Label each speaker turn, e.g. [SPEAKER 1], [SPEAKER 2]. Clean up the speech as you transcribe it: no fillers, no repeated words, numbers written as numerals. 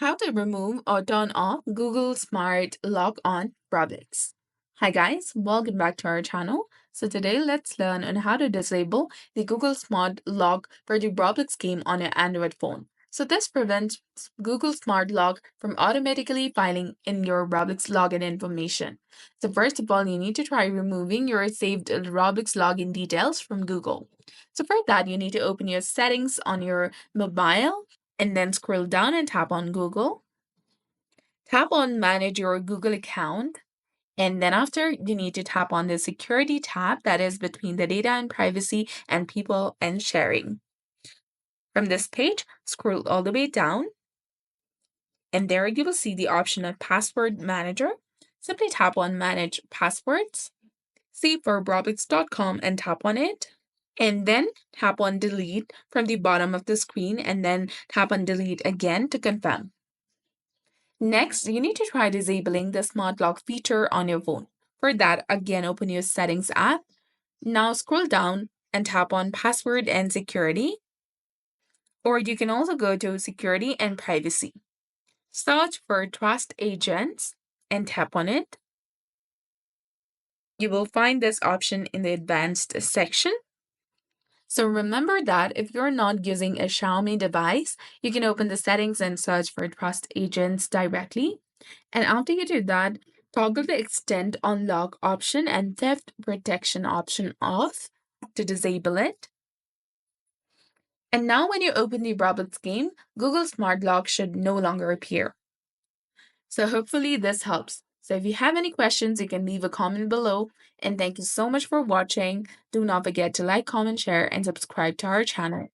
[SPEAKER 1] How to remove or turn off Google Smart Lock on Roblox. Hi guys, welcome back to our channel. So today let's learn on how to disable the Google Smart Lock for the Roblox game on your Android phone. So this prevents Google Smart Lock from automatically filing in your Roblox login information. So first of all, you need to try removing your saved Roblox login details from Google. So for that, you need to open your settings on your mobile and then scroll down and tap on Google. Tap on Manage your Google account. And then after, you need to tap on the Security tab that is between the Data and Privacy and People and Sharing. From this page, scroll all the way down. And there you will see the option of Password Manager. Simply tap on Manage Passwords. See for Roblox.com and tap on it. And then tap on Delete from the bottom of the screen and then tap on Delete again to confirm. Next, you need to try disabling the smart lock feature on your phone. For that, again, open your Settings app. Now scroll down and tap on Password and Security. Or you can also go to Security and Privacy. Search for Trust Agents and tap on it. You will find this option in the Advanced section. So remember that if you're not using a Xiaomi device, you can open the settings and search for Trust Agents directly. And after you do that, toggle the Extend on Lock option and Theft Protection option off to disable it. And now when you open the Roblox game, Google Smart Lock should no longer appear. So hopefully this helps. So if you have any questions, you can leave a comment below. And thank you so much for watching. Do not forget to like, comment, share, and subscribe to our channel.